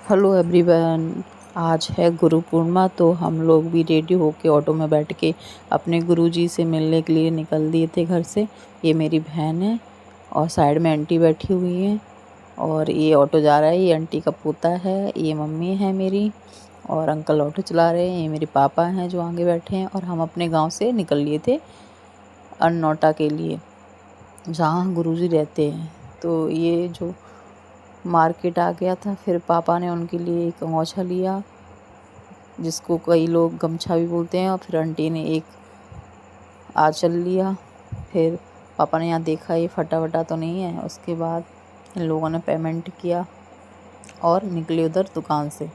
Hello everyone. आज है गुरु पूर्णिमा, तो हम लोग भी रेडी होके ऑटो में बैठ के अपने गुरुजी से मिलने के लिए निकल दिए थे घर से। ये मेरी बहन है और साइड में आंटी बैठी हुई है और ये ऑटो जा रहा है। ये आंटी का पोता है, ये मम्मी है मेरी और अंकल ऑटो चला रहे हैं। ये मेरे पापा हैं जो आगे बैठे हैं। और हम अपने गांव से निकल लिए थे अनौटा के लिए, जहाँ गुरुजी रहते हैं। तो ये जो मार्केट आ गया था, फिर पापा ने उनके लिए एक अंगोछा लिया जिसको कई लोग गमछा भी बोलते हैं, और फिर आंटी ने एक आंचल लिया। फिर पापा ने यहाँ देखा ये फटा वटा तो नहीं है। उसके बाद इन लोगों ने पेमेंट किया और निकले उधर दुकान से।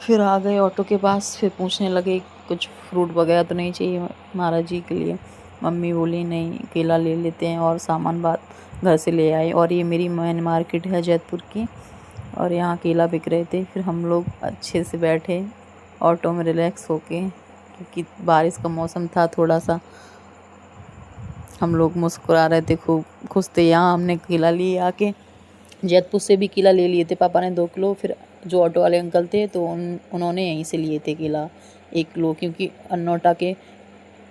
फिर आ गए ऑटो के पास। फिर पूछने लगे कुछ फ्रूट वगैरह तो नहीं चाहिए महाराज जी के लिए। मम्मी बोली नहीं, केला ले लेते हैं, और सामान बात घर से ले आए। और ये मेरी मेन मार्केट है जैतपुर की, और यहाँ केला बिक रहे थे। फिर हम लोग अच्छे से बैठे ऑटो में रिलैक्स होके, क्योंकि बारिश का मौसम था। थोड़ा सा हम लोग मुस्कुरा रहे थे, खूब खुश थे। यहाँ हमने केला लिए आके, जैतपुर से भी केला ले लिए थे पापा ने 2 किलो। फिर जो ऑटो वाले अंकल थे तो उन्होंने यहीं से लिए थे केला 1 किलो, क्योंकि अनौटा के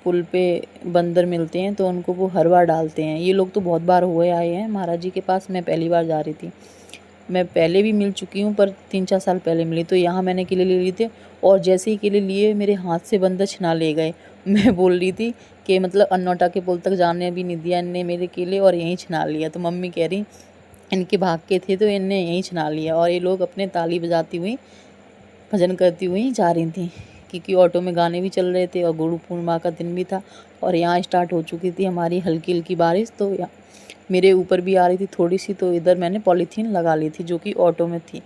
पुल पे बंदर मिलते हैं तो उनको वो हर बार डालते हैं। ये लोग तो बहुत बार हुए आए हैं महाराज जी के पास। मैं पहली बार जा रही थी। मैं पहले भी मिल चुकी हूँ, पर 3-4 साल पहले मिली। तो यहाँ मैंने केले ले लिए थे, और जैसे ही केले लिए मेरे हाथ से बंदर छिना ले गए। मैं बोल रही थी कि मतलब अनौटा के पुल तक जाने भी नहीं दिया इनने मेरे केले, और यहीं छिना लिया। तो मम्मी कह रही इनके भाग के थे तो इनने यहीं छिना लिया। और ये लोग अपने ताली बजाती हुई भजन करती हुई जा रही थी, क्योंकि ऑटो में गाने भी चल रहे थे और गुरु पूर्णिमा का दिन भी था। और यहाँ स्टार्ट हो चुकी थी हमारी हल्की हल्की बारिश। तो मेरे ऊपर भी आ रही थी थोड़ी सी, तो इधर मैंने पॉलीथीन लगा ली थी जो कि ऑटो में थी।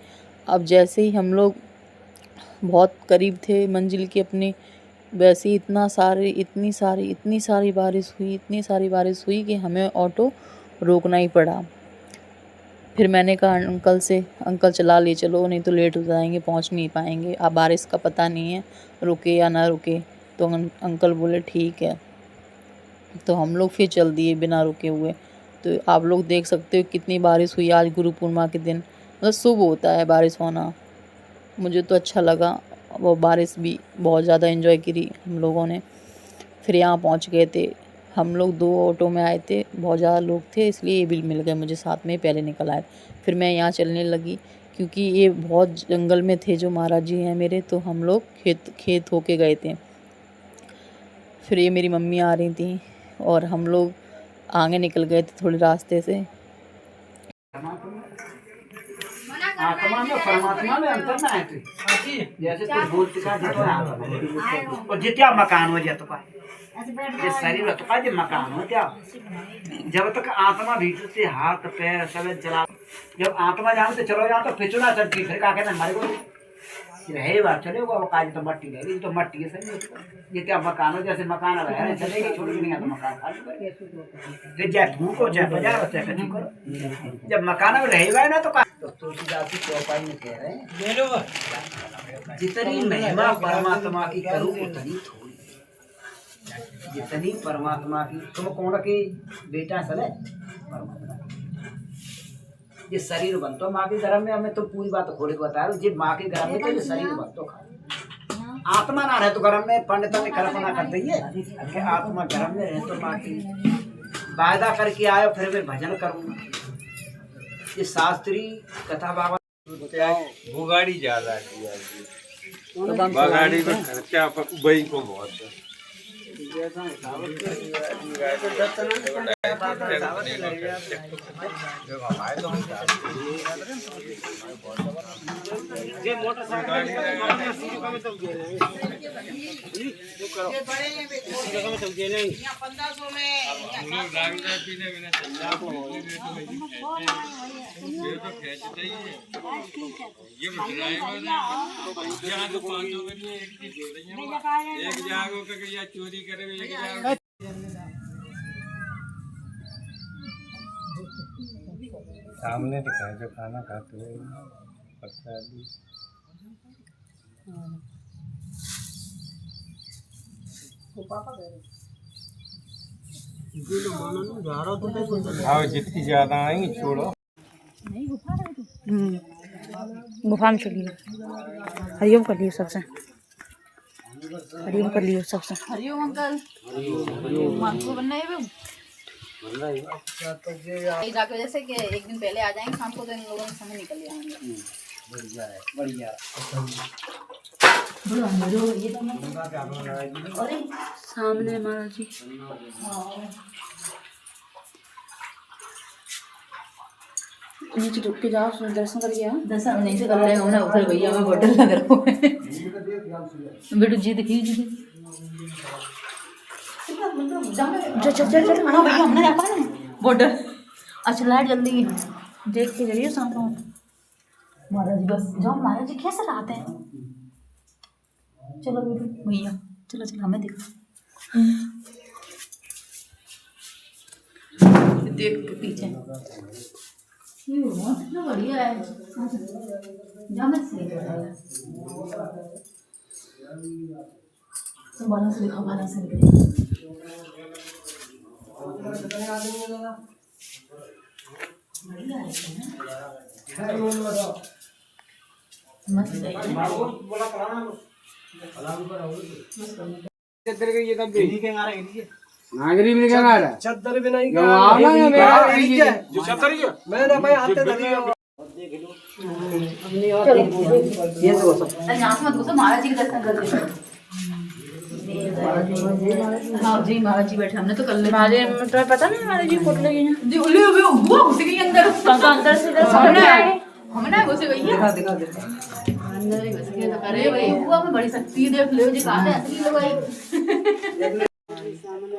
अब जैसे ही हम लोग बहुत करीब थे मंजिल के अपने, वैसे ही इतनी सारी बारिश हुई कि हमें ऑटो रोकना ही पड़ा। फिर मैंने कहा अंकल से, अंकल चला ले चलो, नहीं तो लेट हो जाएंगे, पहुंच नहीं पाएंगे। अब बारिश का पता नहीं है रुके या ना रुके। तो अंकल बोले ठीक है। तो हम लोग फिर चल दिए बिना रुके हुए। तो आप लोग देख सकते हो कितनी बारिश हुई आज गुरु पूर्णिमा के दिन। मतलब शुभ होता है बारिश होना। मुझे तो अच्छा लगा। वो बारिश भी बहुत ज़्यादा एंजॉय करी हम लोगों ने। फिर यहाँ पहुँच गए थे। हम लोग 2 ऑटो में आए थे, बहुत ज़्यादा लोग थे, इसलिए ये भी मिल गए मुझे साथ में, पहले निकल आए। फिर मैं यहाँ चलने लगी, क्योंकि ये बहुत जंगल में थे जो महाराज जी हैं मेरे। तो हम लोग खेत होके गए थे। फिर ये मेरी मम्मी आ रही थी और हम लोग आगे निकल गए थे थोड़े रास्ते से। आत्मा में परमात्मा में अंतर ना है। जैसे तू भूत का जितो और जित्या मकान हो जाता का, ये शरीर तो का जो मकान हो क्या। जब तक आत्मा भीतर से हाथ पैर सब चला, जब आत्मा जाने तो चलो जाओ तो फिचुना चलती, फिर का कहना हमारे को रहे बात चलेगा। वो काज तो मट्टी रहेगी, तो मट्टी है सही। ये क्या मकान हो, जैसे मकान है चलेगी, छोड़ नहीं आता मकान खाली कर जाए धूप को चाहे बजा चाहे कच्ची करो। जब मकान में रहेगा ना तो तुलसीदास की चौपाई में कह रहे हैं जितनी महिमा परमात्मा की करूं उतनी थोड़ी। जितनी परमात्मा की, तुम कौन के बेटा सले परमात्मा की। ये शरीर बनतो माँ के गर्भ में, हमें तो पूरी बात खोले के बता रहा हूँ। माँ के गर्भ में तो ये शरीर बनतो खा, आत्मा ना रहे तो गर्भ में। पंडित ने कल्पना कर दी है आत्मा गर्भ में रहे तो माँ की वायदा करके आयो, फिर मैं भजन करूंगा। ये शास्त्री कथा बाबा बुगाड़ी ज्यादा बगाड़ी को खर्चा वही को बहुत है। ये तो 500 में एक जागो का चोरी करे, एक जागो सामने दिखाए जो खाना खाते हुए प्रसादी। हाँ जितनी ज्यादा आएंगी छोड़ो। गुफा में चलिए। हरिओम कर लियो सबसे, हरिओम कर लियो सबसे। हरिओम अंकल। मानसू बनना है जाके, जैसे कि एक दिन पहले आ जाएंगे शाम को, तो इन लोगों के समय निकल जाएंगे। बढ़िया है, बढ़िया। सामने महाराज जी। नीचे ढुक के जाओ, दर्शन करिए। दर्शन नहीं से कर रहे हैं ना, उधर भैया में बोतल लग रहा है। बेटू जी देखिए जी चल चल चल चल। हाँ भैया हमने देखा ना बोतल। अच्छा लाइट जल्दी देख के जाइए सामने। महाराज जी बस जाओ, महाराज जी कैसे रहते हैं। चलो बेटू भैया चलो चलो, हमें देखो देख के पीछे ये कितना बढ़िया है। जामे से बाला से दिखा, बाला से दिखा। मस्त है। चद्दर के ये तब इन्हीं के आ रहा है, नागरी में क्या आ रहा है? चद्दर भी नहीं जो आना है मेरा जो चद्दर ही है। मैंने भाई आते धरी अरे यहाँ से मत घुसो, महाराज जी के दर्शन कर ले। हाँ जी महाराज जी बैठे, हमने तो कर ले। महाराज तुम्हें पता नहीं महाराज जी फोटो लगी है जी उल्ली हुई वो घुस गई अंदर। अंदर से सामने आए। हमने घुस गई है अंदर ही घुस गई। तो करे भाई हुआ में बड़ी शक्ति देख लो जी, कहाँ से असली लोग आई।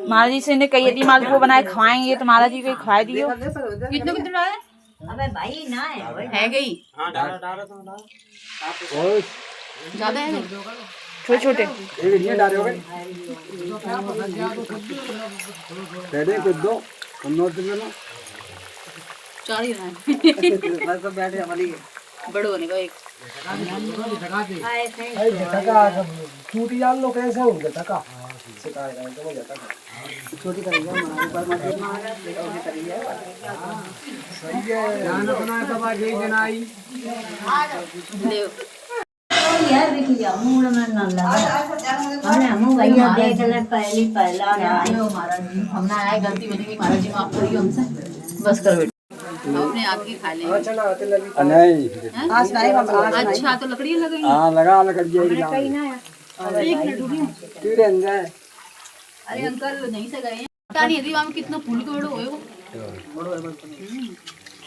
महाराज जी से ने कही यदि मालपुआ बनाए खवाएंगे तो महाराज जी को खवाए दियो। कितने कितने डाले? अबे भाई ना है गई ज्यादा है छोटे छोटे एक ये डाले हो गए तेरे को दो नोट में ना 4 ही है। बस तो बैठे हमारी बड़ो होने का एक छूटी जान लो कैसे होंगे टका सिखाएगा तो हो जाता है। छोटी करेंगे हमारे ऊपर मत छोटी करेंगे। सही है जान अपना सब आज ही दिन आई ले यार देख लिया मूड में ना लगा। हमने हम भैया देख ले पहला महाराज जी हमने आया, गलती बनी गई, महाराज जी माफ करिए हमसे। बस कर बेटा अपने आप की खा लेंगे। नहीं आज नहीं अच्छा तो लकड़ी लगेगी। हाँ लगा लकड़ी एक मिनट रुकिए। अरे अंकल नहीं से गए हैं, पता नहीं यदि वहाँ में कितना फूल के बड़ो होए वो।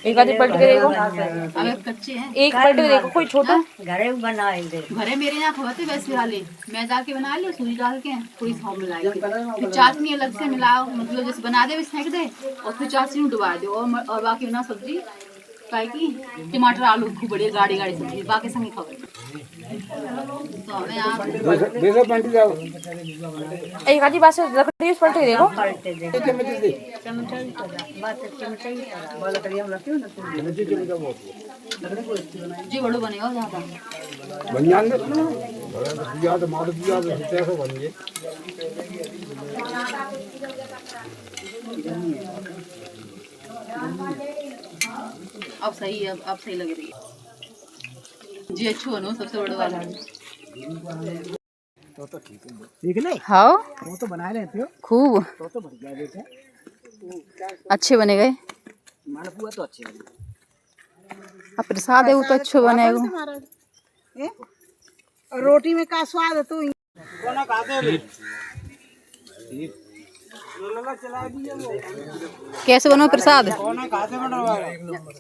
एक आधी पलट के देखो, अबे कच्चे हैं। एक पलट के देखो कोई छोटा। घरे बनाए दे घरे मेरे यहाँ खवाते वैसे वाले, मैं डाल के बना लिया, सूजी डाल के थोड़ी सौंफ मिला के, फिर चाशनी अलग से मिलाओ, मतलब जैसे बना दे फेंक दे और फिर चाशनी में डुबा दो और बाकी बना सब्जी काय की टमाटर आलू खूब बढ़िया गाड़ी गाड़ी सब्जी बाकी संगे खबर। तो हमें यहाँ देखो पंटी जाओ एक आधी बात से लकड़ी पलट के देखो। पलटे दे चमचा ही पड़ा बात चमचा ही पड़ा जी बड़ो बनेगा ज्यादा बन जाएंगे दिया तो मार दिया तो कैसे बनेंगे। अब सही है, अब सही लग रही है जी। अच्छो बनो सबसे बड़ा वाला तो ठीक है देख ले। हाँ वो तो बनाए रहते हो खूब तो बढ़िया देते अच्छे बने गए। मालपुआ तो अच्छे बने। अब प्रसाद है वो तो अच्छे बनेगा। रोटी में का स्वाद है तू कोना खाते हैं कैसे बनो प्रसाद? कोना खाते बनवा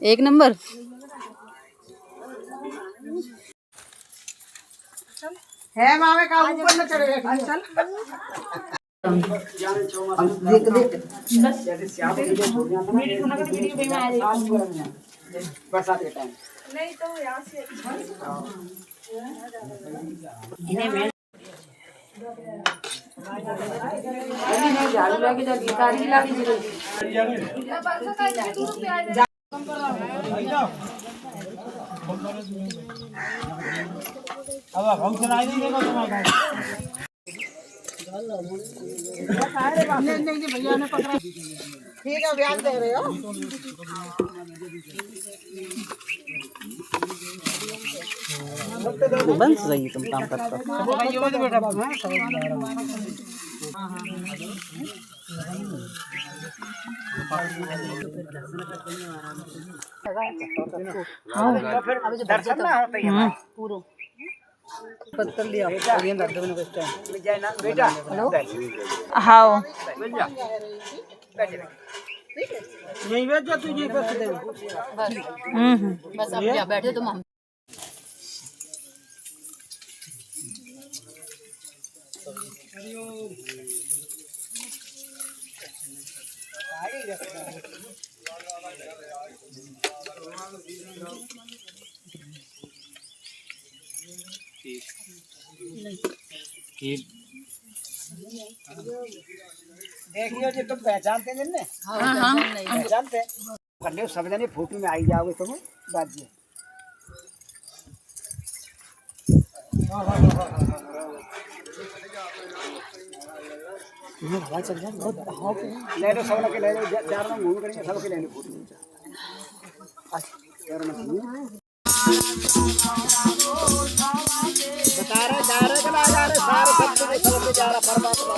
एक नंबर। है मावे का ऊपर न चढ़ेगा चल देख देख बरसात के टाइम नहीं तो यहाँ से झाड़ू लगे तो गिटारी लगी अब हम चलाई नहीं देगा तुम्हारा नहीं भैया ने पकड़ा ठीक है ब्याज दे रहे हो बंद सही तुम काम करता दर्शन ना होता है पूरा पत्थर लिया बेटा हाँ यही बैठ जा तुझे पैसे दे बस अब क्या बैठे तुम हम देखियो जी तुम पहचानते हैं ने पहचानते कर लियो सब जने फोटो में आई जाओगे तुम बात जी हवा चल जाए बहुत ले लो सब के ले लो चार में घूम करेंगे सब के ले लो फोटो बता रहे जा रहे चला जा रहे सारे सब जा रहा परमात्मा